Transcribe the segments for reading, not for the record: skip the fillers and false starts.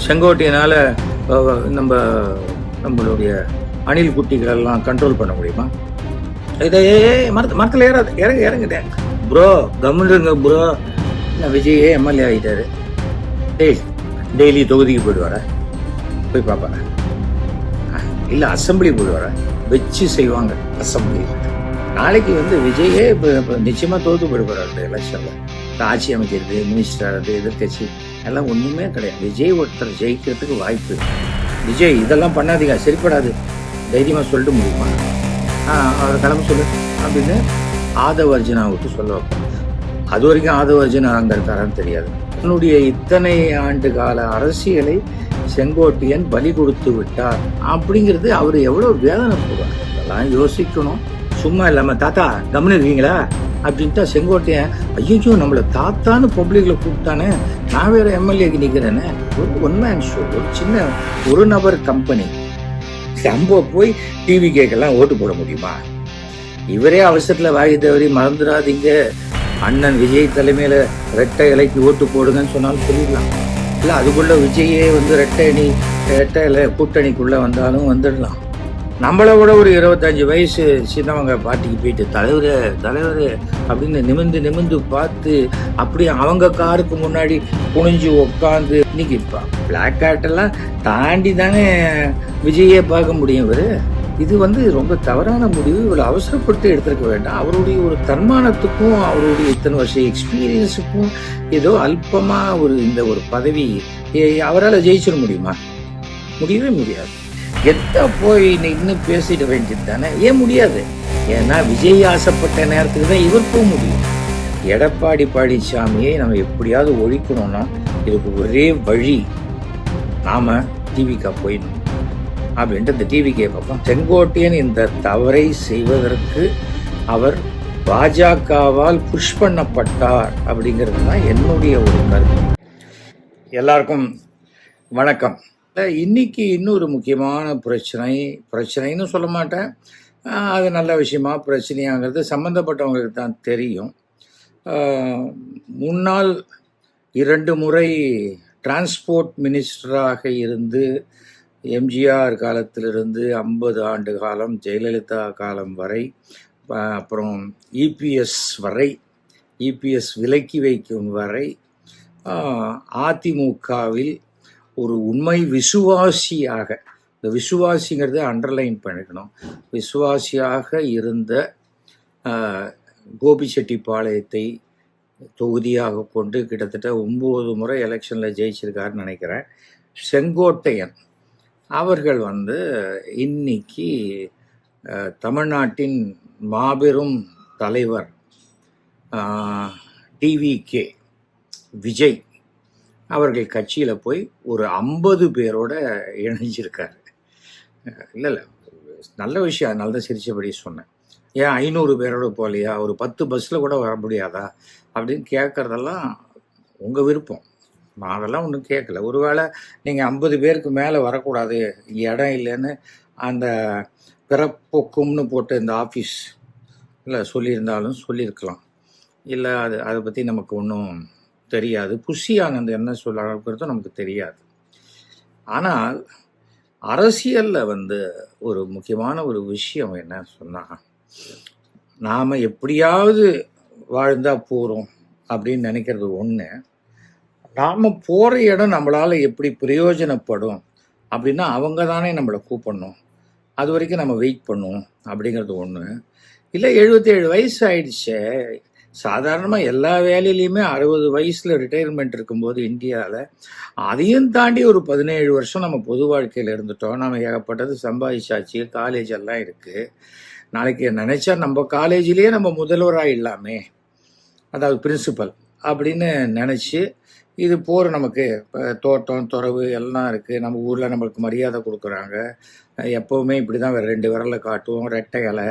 செங்கோட்டையினால் நம்மளுடைய அணில் குட்டிகளெல்லாம் கண்ட்ரோல் பண்ண முடியுமா? இதை மரத்தில் ஏறாது, இறங்குதேன் ப்ரோ, கவர்மெண்ட்டுங்க ப்ரோ. நான் விஜயே எம்எல்ஏ ஆகிட்டாரு. டெய்லி தொகுதிக்கு போயிடுவார, போய் பார்ப்பார, இல்லை அசம்பிளி போயிடுவார, வச்சு செய்வாங்க அசம்பிளி. நாளைக்கு விஜயே நிச்சயமாக தோற்று போயிடுவார் எலெக்ஷனில். ஆட்சி அமைக்கிறது, மினிஸ்டர் ஆகிறது, எதிர்கட்சி எல்லாம் ஒன்றுமே கிடையாது. விஜய் ஒருத்தர் ஜெயிக்கிறதுக்கு வாய்ப்பு. விஜய் இதெல்லாம் பண்ணாதீங்க, சரிப்படாது, தைரியமாக சொல்லிட்டு முடியுமா? அவர் கிளம்ப சொல்லு அப்படின்னு ஆதவ அர்ஜுனா விட்டு சொல்ல வைப்போம். அது வரைக்கும் ஆதவ அர்ஜுனா அங்கே இருக்காரான்னு தெரியாது. என்னுடைய இத்தனை ஆண்டு கால அரசியலை செங்கோட்டையன் பலி கொடுத்து விட்டார் அப்படிங்கிறது அவர் எவ்வளோ வேதனை போடுவார். அதெல்லாம் யோசிக்கணும். சும்மா இல்லாமல் தாத்தா கவனம் இருக்கீங்களா அப்படின்ட்டா செங்கோட்டையன் ஐயோ நம்மளை தாத்தான்னு பப்ளிக்ல கூப்பிட்டானே, நான் வேற எம்எல்ஏக்கு நிற்கிறேன்னு ஒரு ஒன் மேன் ஷோ, ஒரு சின்ன ஒரு நபர் கம்பெனி நம்ம போய் டிவி கேக்கெல்லாம் ஓட்டு போட முடியுமா? இவரே அவசரத்தில் வாங்கி தவறி மறந்துடாதீங்க, அண்ணன் விஜய் தலைமையில ரெட்டை இலைக்கு ஓட்டு போடுங்கன்னு சொன்னாலும் சொல்லிடலாம். இல்லை அதுக்குள்ள விஜயே ரெட்டை இலை கூட்டணிக்குள்ள வந்தாலும் வந்துடலாம். நம்மளை விட ஒரு 25 வயசு சின்னவங்க பாட்டிக்கு போயிட்டு தலைவர் அப்படின்னு நிமிந்து பார்த்து அப்படியே அவங்க காருக்கு முன்னாடி குனிஞ்சு உட்காந்து இன்னைக்கு பிளாக் கார்டெல்லாம் தாண்டி தானே விஜயே பார்க்க முடியும். இது ரொம்ப தவறான முடிவு. இவ்வளவு அவசரப்பட்டு எடுத்திருக்க வேண்டாம். அவருடைய ஒரு தன்மானத்துக்கும் அவருடைய இத்தனை வருஷம் எக்ஸ்பீரியன்ஸுக்கும் ஏதோ அல்பமா இந்த ஒரு பதவி அவரால் ஜெயிச்சிட முடியுமா? முடியவே முடியாது. போய் இன்னும் பேசிட வேண்டியது தானே. ஏன் முடியாது? ஏன்னா விஜய் ஆசைப்பட்ட நேரத்துக்கு தான் இவர் போக முடியும். எடப்பாடி பழனிசாமியை நம்ம எப்படியாவது ஒழிக்கணும்னா இதுக்கு ஒரே வழி, நாம டிவிக்கா போயிடணும் அப்படின்ட்டு இந்த டிவிக்கே பார்ப்போம். செங்கோட்டையன் இந்த தவறை செய்வதற்கு அவர் பாஜகவால் புஷ் பண்ணப்பட்டார் அப்படிங்கிறது தான் என்னுடைய ஒரு கருத்து. எல்லாருக்கும் வணக்கம். இன்னைக்கு இன்னொரு முக்கியமான பிரச்சனைன்னு சொல்ல மாட்டேன், அது நல்ல விஷயமா பிரச்சனையாங்கிறது சம்மந்தப்பட்டவங்களுக்கு தான் தெரியும். முன்னாள் 2 முறை டிரான்ஸ்போர்ட் மினிஸ்டராக இருந்து எம்ஜிஆர் காலத்திலிருந்து 50 ஆண்டு காலம், ஜெயலலிதா காலம் வரை, அப்புறம் இபிஎஸ் வரை, இபிஎஸ் விலக்கி வைக்கும் வரை அதிமுகவில் ஒரு உண்மை விசுவாசியாக, இந்த விசுவாசிங்கிறத அண்டர்லைன் பண்ணிக்கணும், விசுவாசியாக இருந்த கோபிச்செட்டிப்பாளையத்தை தொகுதியாக கொண்டு கிட்டத்தட்ட 9 முறை எலெக்ஷனில் ஜெயிச்சிருக்காருன்னு நினைக்கிறேன் செங்கோட்டையன் அவர்கள் இன்னைக்கு தமிழ்நாட்டின் மாபெரும் தலைவர் டிவிகே விஜய் அவர்கள் கட்சியில் போய் ஒரு 50 பேரோட இணைஞ்சிருக்காரு. இல்லை நல்ல விஷயம், அதனால தான் சிரிச்சபடி சொன்னேன். ஏன் 500 பேரோட போகலையா, ஒரு 10 பஸ்ஸில் கூட வர முடியாதா அப்படின்னு கேட்குறதெல்லாம் உங்கள் விருப்பம். நான் அதெல்லாம் ஒன்றும் கேட்கல. ஒருவேளை நீங்கள் 50 பேருக்கு மேலே வரக்கூடாது, இடம் இல்லைன்னு அந்த பிறப்பொக்கும்னு போட்டு இந்த ஆஃபீஸ் இல்லை சொல்லியிருந்தாலும் சொல்லியிருக்கலாம். இல்லை அதை பற்றி நமக்கு ஒன்றும் தெரியாது. புஷி ஆனந்த் என்ன சொல்லுறதும் நமக்கு தெரியாது. ஆனால் அரசியலில் ஒரு முக்கியமான ஒரு விஷயம் என்ன சொன்னால், நாம் எப்படியாவது வாழ்ந்தா போகிறோம் அப்படின்னு நினைக்கிறது ஒன்று, நாம் போகிற இடம் நம்மளால் எப்படி பிரயோஜனப்படும் அப்படின்னா அவங்க தானே நம்மளை கூப்பிடணும், அது வரைக்கும் நம்ம வெயிட் பண்ணுவோம் அப்படிங்கிறது ஒன்று. இல்லை 77 வயசு ஆயிடுச்சு, சாதாரணமாக எல்லா வேலையிலையுமே 60 வயசில் ரிட்டையர்மெண்ட் இருக்கும்போது இந்தியாவில், அதையும் தாண்டி ஒரு 17 வருஷம் நம்ம பொது வாழ்க்கையில் இருந்துட்டோம். நம்ம ஏகப்பட்டது சம்பாதிச்சாச்சு, காலேஜ் எல்லாம் இருக்குது. நாளைக்கு நினச்சா நம்ம காலேஜிலேயே நம்ம முதல்வராகிடலாமே, அதாவது பிரின்சிபல் அப்படின்னு நினச்சி இது போகிற நமக்கு தோட்டம் துறவு எல்லாம் இருக்குது. நம்ம ஊரில் நம்மளுக்கு மரியாதை கொடுக்குறாங்க. எப்போவுமே இப்படி தான் 2 விரலை காட்டுவோம், ரெட்டை இலை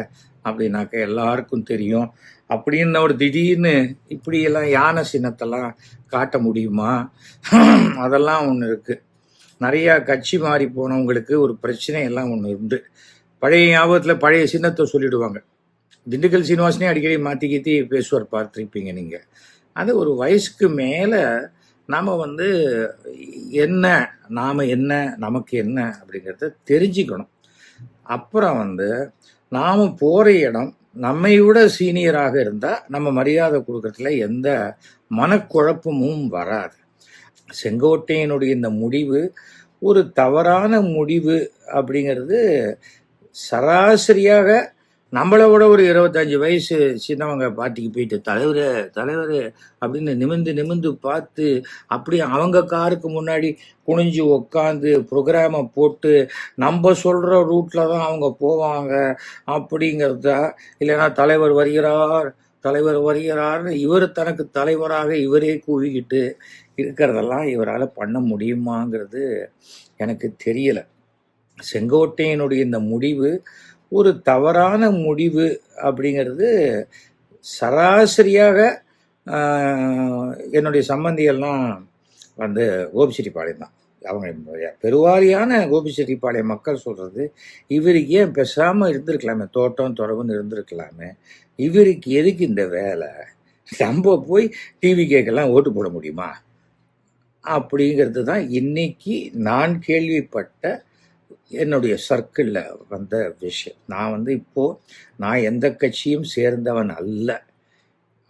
அப்படின்னாக்க எல்லாருக்கும் தெரியும். அப்படின்னு ஒரு திடீர்னு இப்படியெல்லாம் யானை சின்னத்தெல்லாம் காட்ட முடியுமா? அதெல்லாம் ஒன்று இருக்குது. நிறையா கட்சி மாறி போனவங்களுக்கு ஒரு பிரச்சனை எல்லாம் ஒன்று உண்டு. பழைய ஞாபகத்தில் பழைய சின்னத்தை சொல்லிடுவாங்க. திண்டுக்கல் சீனிவாசனே அடிக்கடி மாற்றி கீத்தி பேசுவார், பார்த்துருப்பீங்க நீங்கள். அது ஒரு வயசுக்கு மேலே நாம் வந்து என்ன, நாம் என்ன, நமக்கு என்ன அப்படிங்கிறத தெரிஞ்சுக்கணும். அப்புறம் வந்து நாம் போகிற இடம் நம்மை விட சீனியராக இருந்தால் நம்ம மரியாதை கொடுக்கறதுல எந்த மனக்குழப்பமும் வராது. செங்கோட்டையனுடைய இந்த முடிவு ஒரு தவறான முடிவு அப்படிங்கிறது சராசரியாக நம்மளை விட ஒரு 25 வயசு சின்னவங்க பார்ட்டிக்கு போயிட்டு தலைவர் அப்படின்னு நிமிந்து பார்த்து அப்படியே அவங்க காருக்கு முன்னாடி குனிஞ்சு உக்காந்து ப்ரோக்ராமை போட்டு நம்ம சொல்கிற ரூட்டில் தான் அவங்க போவாங்க அப்படிங்கிறத, இல்லைன்னா தலைவர் வருகிறார்னு இவர் தனக்கு தலைவராக இவரே கூவிக்கிட்டு இருக்கிறதெல்லாம் இவரால் பண்ண முடியுமாங்கிறது எனக்கு தெரியலை. செங்கோட்டையனுடைய இந்த முடிவு ஒரு தவறான முடிவு அப்படிங்கிறது சராசரியாக என்னுடைய சம்பந்திகள்லாம் வந்து கோபிச்செட்டிப்பாளையம் தான். அவங்க பெருவாரியான கோபிச்செட்டிப்பாளையம் மக்கள் சொல்கிறது, இவருக்கு ஏன் பேசாமல் இருந்திருக்கலாமே, தோட்டம் தொடர்புன்னு இருந்திருக்கலாமே, இவருக்கு எதுக்கு இந்த வேலை, நம்ம போய் டிவி கேட்கலாம் ஓட்டு போட முடியுமா அப்படிங்கிறது தான் இன்னைக்கு நான் கேள்விப்பட்ட என்னுடைய சர்க்கிளில் வந்த விஷயம். நான் வந்து நான் எந்த கட்சியும் சேர்ந்தவன் அல்ல.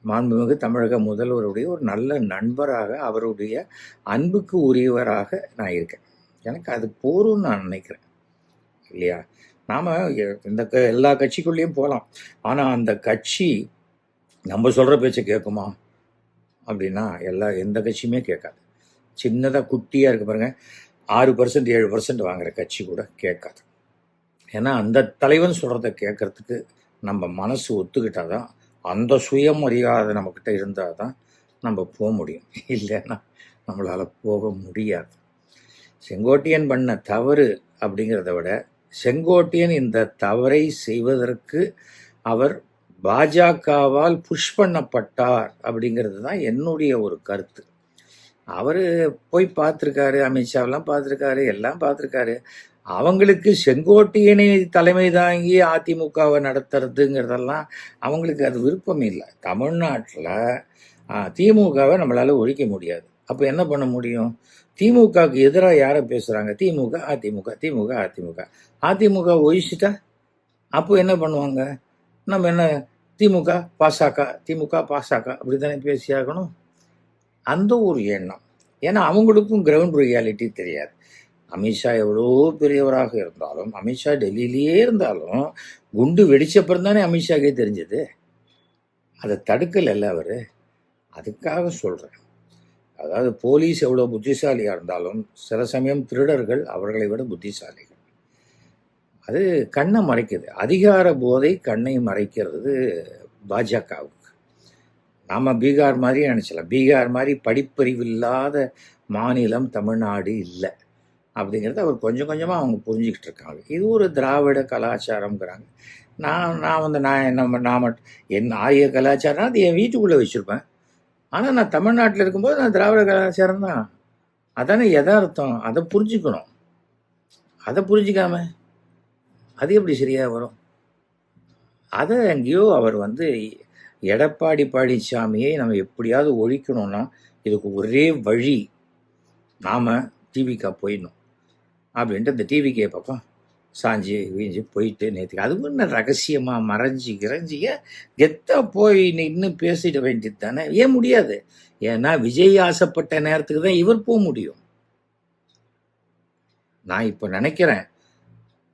மாண்புமிகு தமிழக முதல்வருடைய ஒரு நல்ல நண்பராக, அவருடைய அன்புக்கு உரியவராக நான் இருக்கேன். எனக்கு அது போரும்னு நான் நினைக்கிறேன், இல்லையா? நாம் இந்த எல்லா கட்சிக்குள்ளேயும் போகலாம், ஆனால் அந்த கட்சி நம்ம சொல்கிற பேச்சை கேட்குமா அப்படின்னா எந்த கட்சியுமே கேட்காது. சின்னதாக குட்டியாக இருக்கு பாருங்க, 6% 7% வாங்குற கட்சி கூட கேட்காது. ஏன்னா அந்த தலைவன் சொல்கிறத கேட்கறதுக்கு நம்ம மனசு ஒத்துக்கிட்டாதான், அந்த சுயமரியாதை நம்மக்கிட்ட இருந்தால் தான் நம்ம போக முடியும், இல்லைன்னா நம்மளால் போக முடியாது. செங்கோட்டையன் பண்ண தவறு அப்படிங்கிறத விட, செங்கோட்டையன் இந்த தவறை செய்வதற்கு அவர் பாஜகவால் புஷ் பண்ணப்பட்டார் அப்படிங்கிறது தான் என்னுடைய ஒரு கருத்து. அவர் போய் பார்த்துருக்காரு, அமித்ஷாவெல்லாம் பார்த்துருக்காரு, எல்லாம் பார்த்துருக்காரு. அவங்களுக்கு செங்கோட்டையனை தலைமை தாங்கி அதிமுகவை நடத்துறதுங்கிறதெல்லாம் அவங்களுக்கு அது விருப்பம் இல்லை. தமிழ்நாட்டில் திமுகவை நம்மளால் ஒழிக்க முடியாது. அப்போ என்ன பண்ண முடியும்? திமுகவுக்கு எதிராக யாரை பேசுகிறாங்க? திமுக அதிமுக ஒழிச்சிட்டா அப்போ என்ன பண்ணுவாங்க? நம்ம என்ன திமுக பாசாக்கா அப்படி தானே பேசியாகணும். அந்த ஒரு எண்ணம். ஏன்னா அவங்களுக்கும் கிரவுண்ட் ரியாலிட்டி தெரியாது. அமித்ஷா எவ்வளோ பெரியவராக இருந்தாலும், அமித்ஷா டெல்லியிலேயே இருந்தாலும், குண்டு வெடிச்சப்பறம் தானே அமித்ஷாக்கே தெரிஞ்சது. அதை தடுக்கலைல்ல அவர். அதுக்காக சொல்கிறேன். அதாவது போலீஸ் எவ்வளோ புத்திசாலியாக இருந்தாலும் சில சமயம் திருடர்கள் அவர்களை விட புத்திசாலிகள். அது கண்ணை மறைக்குது. அதிகார போதை கண்ணை மறைக்கிறது பாஜகவுக்கு. நாம் பீகார் மாதிரி நினச்சலாம். பீகார் மாதிரி படிப்பறிவு இல்லாத மாநிலம் தமிழ்நாடு இல்லை அப்படிங்கிறத அவர் கொஞ்சம் கொஞ்சமாக அவங்க புரிஞ்சுக்கிட்டு இருக்காங்க. இது ஒரு திராவிட கலாச்சாரம்ங்கிறாங்க. என் ஆரிய கலாச்சாரம் அது என் வீட்டுக்குள்ளே வச்சுருப்பேன். ஆனால் நான் தமிழ்நாட்டில் இருக்கும்போது நான் திராவிட கலாச்சாரம் தான். அதானே யதார்த்தம். அதை புரிஞ்சுக்கணும். அதை புரிஞ்சிக்காம அது எப்படி சரியாக வரும்? அதை எங்கேயோ அவர் எடப்பாடி பழனிசாமியை நம்ம எப்படியாவது ஒழிக்கணும்னா இதுக்கு ஒரே வழி, நாம் டிவிக்கா போயிடணும் அப்படின்ட்டு இந்த டிவிக்கே பக்கம் சாஞ்சி வீஞ்சி போயிட்டு நேற்றுக்கு அது இன்னும் ரகசியமாக மறைஞ்சி கெத்தாக போய் இன்னும் பேசிட வேண்டியது தானே. ஏன் முடியாது? ஏன்னா விஜய் ஆசைப்பட்ட நேரத்துக்கு தான் இவர் போக முடியும். நான் இப்போ நினைக்கிறேன்,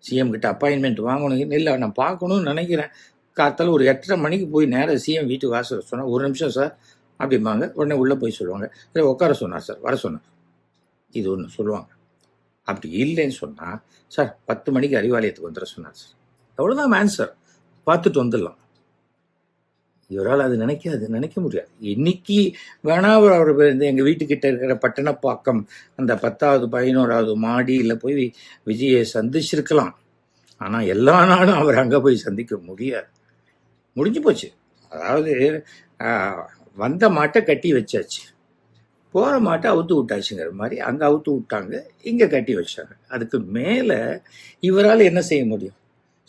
சிஎம் கிட்ட அப்பாயின்மெண்ட் வாங்கணும், இல்லை நான் பார்க்கணும்னு நினைக்கிறேன். காத்தால ஒரு 8:30 மணிக்கு போய் நேராக சிஎம் வீட்டு வாசல் சொன்னால், ஒரு நிமிஷம் சார் அப்படிம்பாங்க. உடனே உள்ளே போய் சொல்லுவாங்க, இல்லை உட்கார சொன்னார் சார், வர சொன்னார், இது ஒன்று சொல்லுவாங்க. அப்படி இல்லைன்னு சொன்னால், சார் 10 மணிக்கு அறிவாலயத்துக்கு வந்துட சொன்னார் சார், அவ்வளோதான் ஆன்சர், பார்த்துட்டு வந்துடலாம். இவரால் அது நினைக்க முடியாது. இன்னைக்கு வேணா அவர் எங்கள் வீட்டுக்கிட்ட இருக்கிற பட்டணப்பாக்கம் அந்த 10வது 11வது மாடியில் போய் விஜயை சந்திச்சிருக்கலாம். ஆனால் எல்லா நாளும் அவர் அங்கே போய் சந்திக்க முடியாது. முடிஞ்சு போச்சு. அதாவது வந்த மாட்டை கட்டி வச்சாச்சு, போகிற மாட்டை அவுத்து விட்டாச்சுங்கிற மாதிரி அங்கே அவுத்து விட்டாங்க, இங்கே கட்டி வச்சாங்க. அதுக்கு மேலே இவரால் என்ன செய்ய முடியும்?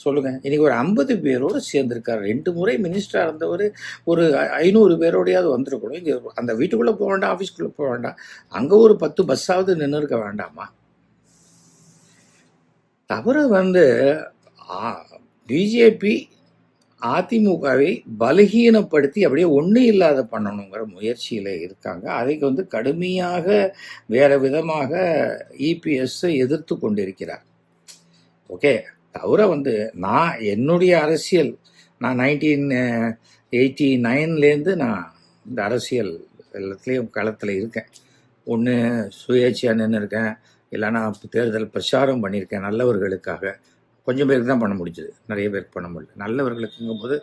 சொல்லுங்க. இன்னைக்கு ஒரு 50 பேரோடு சேர்ந்திருக்காரு. 2 முறை மினிஸ்டரா இருந்தவர் ஒரு 500 பேரோடையாவது வந்திருக்கணும். இங்க அந்த வீட்டுக்குள்ள போக வேண்டாம், ஆஃபீஸ்க்குள்ள போக வேண்டாம். அங்க ஒரு 10 பஸ்ஸாவது நின்று இருக்க வேண்டாமா? தவிர பிஜேபி அதிமுகவை பலகீனப்படுத்தி அப்படியே ஒன்றும் இல்லாத பண்ணணுங்கிற முயற்சியில் இருக்காங்க. அதுக்கு கடுமையாக வேற விதமாக இபிஎஸ் எதிர்த்து கொண்டிருக்கிறார். ஓகே, தவிர நான் என்னுடைய அரசியல், நான் 1989லேருந்து நான் இந்த அரசியல் எல்லாத்துலேயும் களத்தில் இருக்கேன். ஒன்று சுயேட்சையாக நின்று இருக்கேன், இல்லைன்னா தேர்தல் பிரச்சாரம் பண்ணியிருக்கேன் நல்லவர்களுக்காக. கொஞ்சம் பேருக்கு தான் பண்ண முடிஞ்சது, நிறைய பேருக்கு பண்ண முடியல. நல்லவர்களுக்குங்கும் போது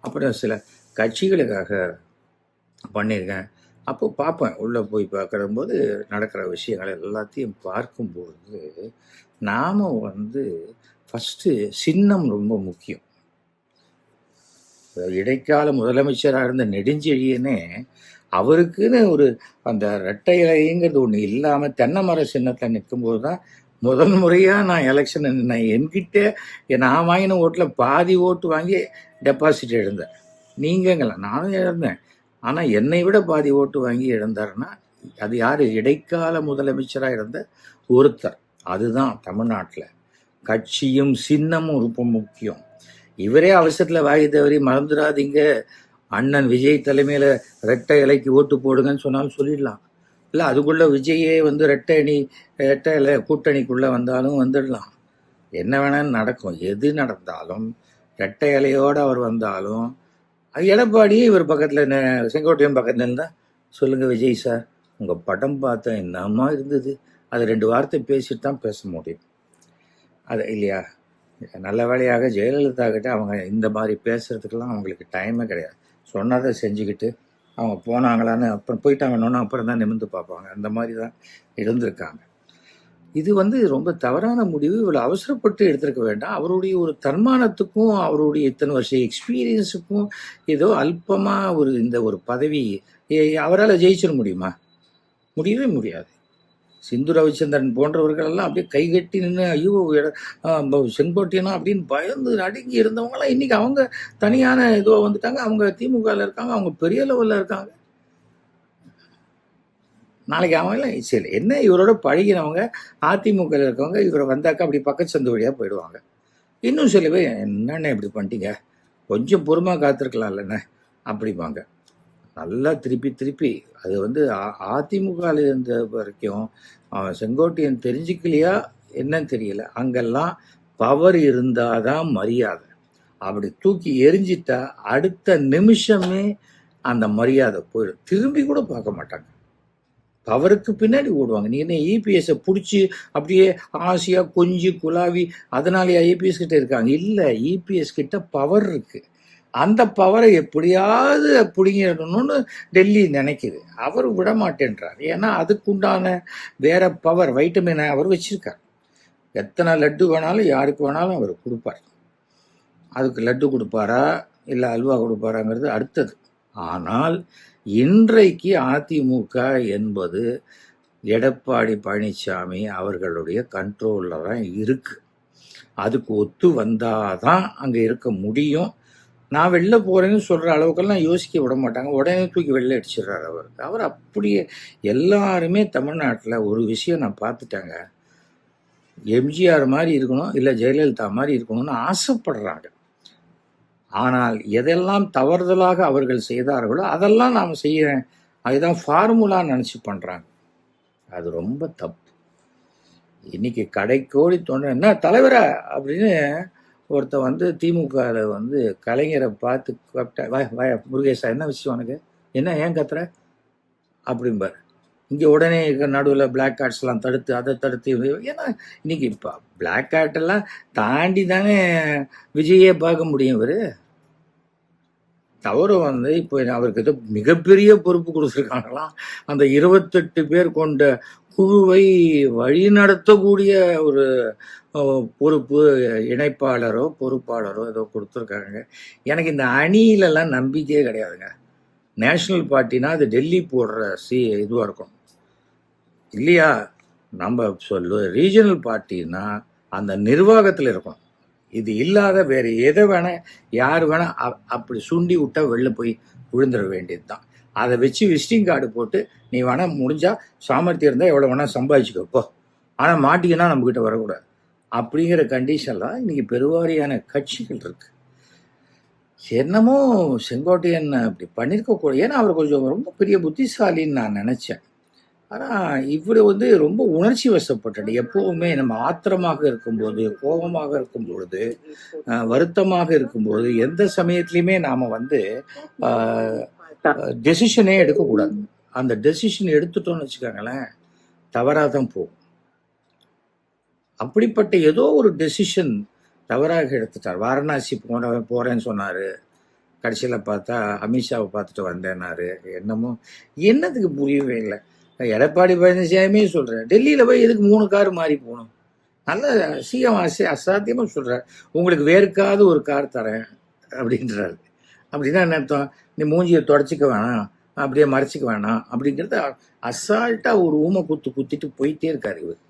அப்புறம் சில கட்சிகளுக்காக பண்ணியிருக்கேன். அப்போ பார்ப்பேன், உள்ளே போய் பார்க்குற போது நடக்கிற விஷயங்கள் எல்லாத்தையும் பார்க்கும்போது நாம் ஃபஸ்ட்டு சின்னம் ரொம்ப முக்கியம். இடைக்கால முதலமைச்சராக இருந்த நெடுஞ்செழியனே அவருக்குன்னு ஒரு அந்த ரெட்டை இலைங்கிறது ஒன்று இல்லாமல் தென்னை மர சின்னத்தில் நிற்கும்போது தான் முதல் முறையாக நான் எலெக்ஷன் நின்னேன். என்கிட்ட நான் வாங்கின ஓட்டில் பாதி ஓட்டு வாங்கி டெபாசிட் எழுந்தேன். நீங்கங்களா, நானும் இழந்தேன். ஆனால் என்னை விட பாதி ஓட்டு வாங்கி இழந்தாருன்னா அது யார்? இடைக்கால முதலமைச்சராக இருந்த ஒருத்தர். அதுதான் தமிழ்நாட்டில் கட்சியும் சின்னமும் ரொம்ப முக்கியம். இவரே அவசரத்தில் வாங்கி தவறி மறந்துடாதீங்க, அண்ணன் விஜய் தலைமையில் ரெட்டை இலைக்கு ஓட்டு போடுங்கன்னு சொன்னாலும் சொல்லிடலாம். இல்லை அதுக்குள்ளே விஜயே ரெட்டை இலை கூட்டணிக்குள்ளே வந்தாலும் வந்துடலாம். என்ன வேணாலும் நடக்கும். எது நடந்தாலும் ரெட்டை இலையோடு அவர் வந்தாலும் அது எடப்பாடியே இவர் பக்கத்தில் செங்கோட்டையன் பக்கத்தில் இருந்தால் சொல்லுங்கள் விஜய் சார் உங்கள் படம் பார்த்தா என்னம்மா இருந்தது, அது 2 வார்த்தை பேசிட்டு தான் பேச முடியும். அது இல்லையா? நல்ல வேலையாக ஜெயலலிதா கிட்ட அவங்க இந்த மாதிரி பேசுறதுக்கெல்லாம் அவங்களுக்கு டைமே கிடையாது. சொன்னதை செஞ்சுக்கிட்டு அவங்க போனாங்களான்னு அப்புறம் போயிட்டாங்கன்னு அப்புறம் தான் நிமிர்ந்து பார்ப்பாங்க. அந்த மாதிரி தான் இருந்திருக்காங்க. இது ரொம்ப தவறான முடிவு. இவ்வளோ அவசரப்பட்டு எடுத்திருக்க வேண்டாம். அவருடைய ஒரு தன்மானத்துக்கும் அவருடைய இத்தனை வருஷம் எக்ஸ்பீரியன்ஸுக்கும் ஏதோ அல்பமாக இந்த ஒரு பதவி அவரால் ஜெயிச்சிட முடியுமா? முடியவே முடியாது. சிந்து ரவிச்சந்திரன் போன்றவர்கள் எல்லாம் அப்படியே கைகட்டி நின்று ஐயோ செங்கோட்டையனா அப்படின்னு பயந்து நடுங்கி இருந்தவங்களாம் இன்னைக்கு அவங்க தனியான இதோ வந்துட்டாங்க. அவங்க திமுகவில் இருக்காங்க, அவங்க பெரிய லெவலில் இருக்காங்க. நாளைக்கு அவங்களாம் சரி என்ன இவரோட பழகினவங்க அதிமுகவில் இருக்கவங்க இவரை வந்தாக்கா அப்படி பக்கத்து சந்து வழியாக போயிடுவாங்க. இன்னும் சில பேர் என்னென்ன இப்படி பண்ணிட்டீங்க, கொஞ்சம் பொறுமையாக காத்திருக்கலாம் இல்லைண்ணே அப்படிப்பாங்க. நல்லா திருப்பி அது அதிமுகவில் இருந்த வரைக்கும் அவன் செங்கோட்டையன் தெரிஞ்சுக்கலையா என்னன்னு தெரியல. அங்கெல்லாம் பவர் இருந்தாதான் மரியாதை. அப்படி தூக்கி எரிஞ்சிட்டா அடுத்த நிமிஷமே அந்த மரியாதை போயிடும். திரும்பி கூட பார்க்க மாட்டாங்க. பவருக்கு பின்னாடி ஓடுவாங்க. நீ என்ன இபிஎஸ்ஸை பிடிச்சி அப்படியே ஆசையாக கொஞ்சி குலாவி அதனாலேயே இபிஎஸ் கிட்ட இருக்காங்க? இல்லை, இபிஎஸ் கிட்ட பவர் இருக்கு. அந்த பவரை எப்படியாவது பிடிங்கிடணும்னு டெல்லி நினைக்குது. அவர் விட மாட்டேன்றார். ஏன்னா அதுக்குண்டான வேற பவர் வைட்டமினை அவர் வச்சிருக்கார். எத்தனை லட்டு வேணாலும் யாருக்கு வேணாலும் அவர் கொடுப்பார். அதுக்கு லட்டு கொடுப்பாரா இல்லை அல்வா கொடுப்பாராங்கிறது அடுத்தது. ஆனால் இன்றைக்கு அதிமுக என்பது எடப்பாடி பழனிசாமி அவர்களுடைய கண்ட்ரோலில் தான் இருக்கு. அதுக்கு ஒத்து வந்தாதான் அங்கே இருக்க முடியும். நான் வெளில போகிறேன்னு சொல்கிற அளவுக்கெல்லாம் யோசிக்க விட மாட்டாங்க. உடனே தூக்கி வெளில அடிச்சிடுறாரு அவர் அப்படியே. எல்லாருமே தமிழ்நாட்டில் ஒரு விஷயம் நான் பார்த்துட்டாங்க, எம்ஜிஆர் மாதிரி இருக்கணும் இல்லை ஜெயலலிதா மாதிரி இருக்கணும்னு ஆசைப்படுறாங்க. ஆனால் எதெல்லாம் தவறுதலாக அவர்கள் செய்தார்களோ அதெல்லாம் நாம் செய்கிறேன், அதுதான் ஃபார்முலான்னு நினச்சி பண்ணுறாங்க. அது ரொம்ப தப்பு. இன்னைக்கு கடைக்கோடி தொண்டை என்ன தலைவரா அப்படின்னு ஒருத்தர் திமுகவில் கலைஞரை பார்த்து முருகேசா என்ன விஷயம் உனக்கு, என்ன ஏன் கத்துற அப்படிம்பார். இங்கே உடனே நடுவில் பிளாக் கார்ட்ஸ்லாம் தடுத்து அதை தடுத்து. ஏன்னா இன்னைக்கு இப்போ பிளாக் கார்ட்டெல்லாம் தாண்டி தானே விஜயே பார்க்க முடியும். இவர் தவறு இப்போ அவருக்கு ஏதோ மிகப்பெரிய பொறுப்பு கொடுத்துருக்காங்களாம். அந்த 28 பேர் கொண்ட குழுவை வழிநடத்தக்கூடிய ஒரு பொறுப்பு இணைப்பாளரோ பொறுப்பாளரோ ஏதோ கொடுத்துருக்காங்க. எனக்கு இந்த அணியிலெல்லாம் நம்பிக்கையே கிடையாதுங்க. நேஷனல் பார்ட்டினா அது டெல்லி போடுற இதுவாக இருக்கும் இல்லையா? நம்ம ரீஜனல் பார்ட்டினா அந்த நிர்வாகத்தில் இருக்கும். இது இல்லாத வேற எதை வேணா யார் வேணா அப்படி சுண்டி விட்டா வெளில போய் விழுந்துட வேண்டியது தான். அதை வச்சு விசிட்டிங் கார்டு போட்டு நீ வேணா முடிஞ்சா சாமர்த்தியம் இருந்தால் எவ்வளோ வேணா சம்பாதிச்சுக்கப்போ, ஆனால் மாட்டிக்கினா நம்மக்கிட்ட வரக்கூடாது அப்படிங்கிற கண்டிஷன்லாம் இன்னைக்கு பெருவாரியான கட்சிகள் இருக்கு. என்னமோ செங்கோட்டையன் அப்படி பண்ணியிருக்கக்கூடாது. ஏன்னா அவர் கொஞ்சம் ரொம்ப பெரிய புத்திசாலின்னு நான் நினச்சேன். ஆனால் இவர் ரொம்ப உணர்ச்சி வசப்பட்டார். எப்பவுமே நம்ம ஆத்திரமாக இருக்கும்போது, கோபமாக இருக்கும் பொழுது, வருத்தமாக இருக்கும்போது, எந்த சமயத்துலையுமே நாம் டெசிஷனே எடுக்கக்கூடாது. அந்த டெசிஷன் எடுத்துட்டோம்னு வச்சுக்கோங்களேன், தவறாக தான் போகும். அப்படிப்பட்ட ஏதோ ஒரு டெசிஷன் தவறாக எடுத்துட்டார். வாரணாசி போகிறேன்னு சொன்னார். கடைசியில் பார்த்தா அமித்ஷாவை பார்த்துட்டு வந்தேன்னாரு. என்னத்துக்கு புரியவே இல்லை. எடப்பாடி பழனிசாமியே சொல்கிறேன், டெல்லியில் போய் எதுக்கு 3 கார் மாறி போகணும்? நல்ல சிஎம் அசாத்தியமாக சொல்கிறார், உங்களுக்கு வேறுக்காத ஒரு கார் தரேன் அப்படின்றாரு. அப்படின்னா என்ன அர்த்தம்? நீ மூஞ்சியை தொடச்சிக்க வேணாம், அப்படியே மறைச்சிக்க வேணாம் அப்படிங்கிறத அசால்ட்டாக ஒரு ஊமை குத்திட்டு போயிட்டே இருக்காரு இவர்.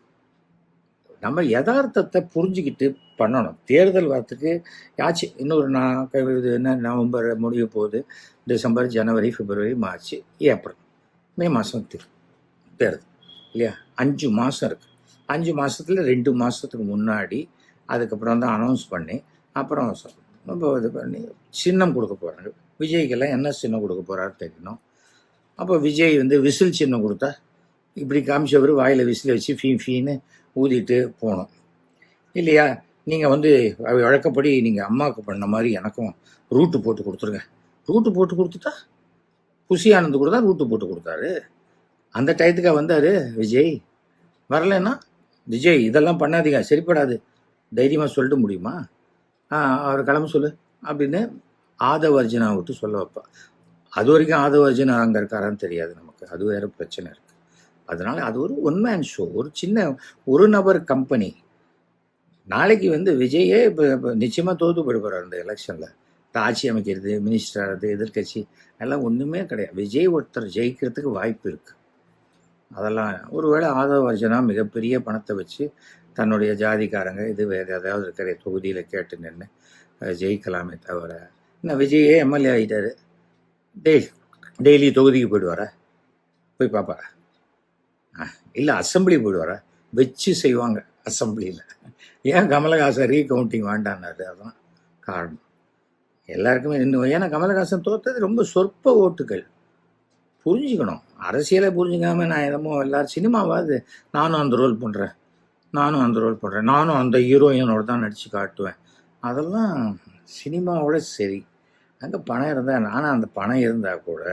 நம்ம யதார்த்தத்தை புரிஞ்சுக்கிட்டு பண்ணணும். தேர்தல் வரத்துக்கு ஆச்சு, இன்னொரு நவம்பர் முடிய போகுது. டிசம்பர், ஜனவரி, பிப்ரவரி, மார்ச், ஏப்ரல், மே மாதம் தேர்தல் இல்லையா? 5 மாதம் இருக்குது. 5 மாதத்தில் 2 மாதத்துக்கு முன்னாடி அதுக்கப்புறம் தான் அனௌன்ஸ் பண்ணி அப்புறம் நம்ம இது பண்ணி சின்னம் கொடுக்க போகிறாங்க. விஜய்க்கெல்லாம் என்ன சின்னம் கொடுக்க போகிறாரு தெரியணும். அப்போ விஜய் விசில் சின்னம் கொடுத்தா இப்படி காமிச்சவர் வாயில் விசில் வச்சு ஃபீன்னு ஊதிட்டு போகணும் இல்லையா? நீங்கள் வழக்கப்படி நீங்கள் அம்மாவுக்கு பண்ண மாதிரி எனக்கும் ரூட்டு போட்டு கொடுத்துருங்க. ரூட்டு போட்டு கொடுத்துட்டா புஷி ஆனந்த் கூட தான் ரூட்டு போட்டு கொடுத்தாரு. அந்த டயத்துக்காக வந்தார் விஜய். வரலன்னா விஜய் இதெல்லாம் பண்ணாதீங்க, சரிப்படாது, தைரியமாக சொல்லிட்டு முடியுமா? அவர் கிளம்ப சொல்லு அப்படின்னு ஆதவர்ஜனா விட்டு சொல்ல வைப்பா. அது வரைக்கும் ஆதவர்ஜனா அங்கே இருக்காரான்னு தெரியாது நமக்கு, அது வேறு பிரச்சனை இருக்குது. அதனால் அது ஒரு ஒன் மேன் ஷோ, ஒரு சின்ன ஒரு நபர் கம்பெனி. நாளைக்கு விஜயே இப்போ நிச்சயமாக தோற்று போயிடுவார் அந்த எலெக்ஷனில். ஆட்சி அமைக்கிறது, மினிஸ்டர் ஆகிறது, எதிர்கட்சி எல்லாம் ஒன்றுமே கிடையாது. விஜய் ஒருத்தர் ஜெயிக்கிறதுக்கு வாய்ப்பு இருக்குது. அதெல்லாம் ஒருவேளை ஆதவர்ஜனா மிகப்பெரிய பணத்தை வச்சு தன்னுடைய ஜாதிக்காரங்க இது வேறு ஏதாவது இருக்கிற தொகுதியில் கேட்டு நின்று ஜெயிக்கலாமே தவிர, இன்னும் விஜயே எம்எல்ஏ ஆகிட்டாரு, டெய்லி தொகுதிக்கு போயிடுவாரா? போய் பார்ப்பாரா? இல்லை அசம்பிளி போயிடுவாரா? வச்சு செய்வாங்க அசம்பிளியில். ஏன் கமலஹாசன் ரீகவுண்டிங் வேண்டான்னாரு? அதுதான் காரணம். எல்லாருக்குமே இன்னும் ஏன்னா கமலஹாசன் தோற்றது ரொம்ப சொற்ப ஓட்டுகள். புரிஞ்சுக்கணும், அரசியலை புரிஞ்சுக்காம நான் என்னமோ எல்லாரும் சினிமாவாது நானும் அந்த ரோல் பண்ணுறேன், நானும் அந்த ஹீரோயினோட தான் நடித்து காட்டுவேன். அதெல்லாம் சினிமாவோட சரி. அங்கே பணம் இருந்தால், நானும் அந்த பணம் இருந்தால் கூட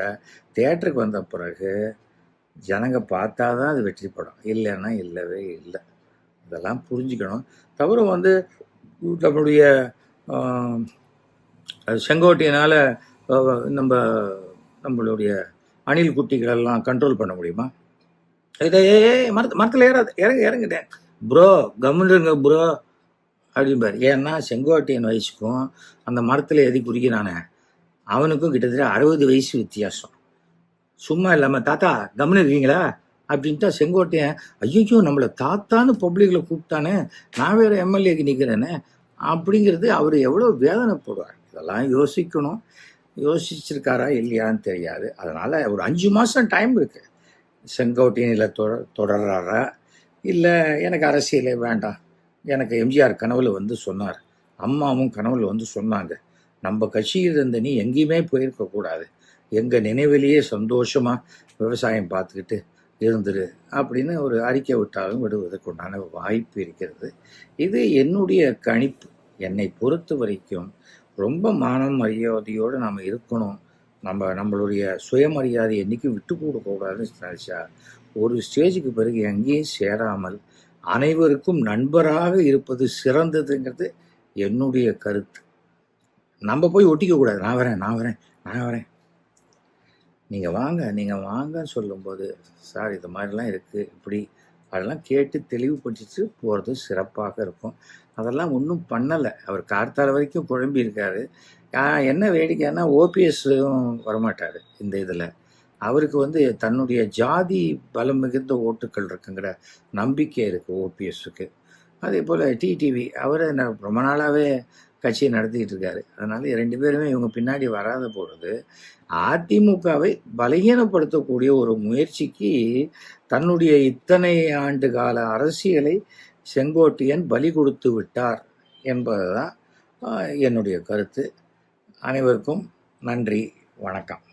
தேட்டருக்கு வந்த பிறகு ஜனங்க பார்த்தா தான் அது வெற்றி படம், இல்லைன்னா இல்லவே இல்லை. இதெல்லாம் புரிஞ்சுக்கணும். தவிர நம்மளுடைய செங்கோட்டையினால் நம்மளுடைய அணில் குட்டிகளெல்லாம் கண்ட்ரோல் பண்ண முடியுமா? இதை மரத்தில் இறங்குட்டேன் ப்ரோ, கம்முன்னு ப்ரோ அப்படிம்பார். ஏன்னா செங்கோட்டையன் வயசுக்கும் அந்த மரத்தில் எதி குறிக்கிறானே அவனுக்கும் கிட்டத்தட்ட 60 வயசு வித்தியாசம். சும்மா இல்லாமல் தாத்தா கம்முன்னு இருக்கீங்களா அப்படின்ட்டா செங்கோட்டையன் ஐயோ நம்மளை தாத்தான்னு பப்ளிக்கில் கூப்பிட்டானே, நான் வேறு எம்எல்ஏக்கு நிற்கிறேனே அப்படிங்கிறது அவர் எவ்வளோ வேதனைப்படுவார். இதெல்லாம் யோசிக்கணும். யோசிச்சிருக்காரா இல்லையான்னு தெரியாது. அதனால் ஒரு 5 மாதம் டைம் இருக்குது. செங்கோட்டையனில் தொடர்றாரா இல்லை எனக்கு அரசியலே வேண்டாம், எனக்கு எம்ஜிஆர் கனவுல சொன்னார், அம்மாவும் கனவுல சொன்னாங்க, நம்ம கட்சியில் இருந்த நீ எங்கேயுமே போயிருக்கக்கூடாது, எங்கள் நினைவிலேயே சந்தோஷமாக விவசாயம் பார்த்துக்கிட்டு இருந்துரு அப்படின்னு ஒரு அறிக்கை விட்டாலும் விடுவதற்கு உண்டான வாய்ப்பு இருக்கிறது. இது என்னுடைய கணிப்பு. என்னை பொறுத்த வரைக்கும் ரொம்ப மானம் மரியாதையோடு நாம் இருக்கணும். நம்மளுடைய சுயமரியாதை என்றைக்கும் விட்டு கொடுக்கக்கூடாதுன்னு நினச்சா ஒரு ஸ்டேஜுக்கு பிறகு எங்கேயும் சேராமல் அனைவருக்கும் நண்பராக இருப்பது சிறந்ததுங்கிறது என்னுடைய கருத்து. நம்ம போய் ஒட்டிக்கக்கூடாது, நான் வரேன் நீங்கள் வாங்கன்னு சொல்லும்போது, சார் இது மாதிரிலாம் இருக்குது இப்படி அதெல்லாம் கேட்டு தெளிவுபடுத்திட்டு போகிறது சிறப்பாக இருக்கும். அதெல்லாம் ஒன்றும் பண்ணலை. அவர் கார்த்தால வரைக்கும் குழம்பி இருக்காரு. என்ன வேடிக்கைன்னா ஓபிஎஸ்ஸும் வரமாட்டார் இந்த இதில். அவருக்கு தன்னுடைய ஜாதி பலம் மிகுந்த ஓட்டுக்கள் இருக்குங்கிற நம்பிக்கை இருக்குது ஓபிஎஸ்ஸுக்கு. அதே போல் டிடிவி அவர் ரொம்ப நாளாகவே கட்சியை நடத்திக்கிட்டு இருக்காரு. அதனால் 2 பேருமே இவங்க பின்னாடி வராத போகிறது அதிமுகவை பலகீனப்படுத்தக்கூடிய ஒரு முயற்சிக்கு தன்னுடைய இத்தனை ஆண்டு கால அரசியலை செங்கோட்டையன் பலி கொடுத்து விட்டார் என்பது தான் என்னுடைய கருத்து. அனைவருக்கும் நன்றி, வணக்கம்.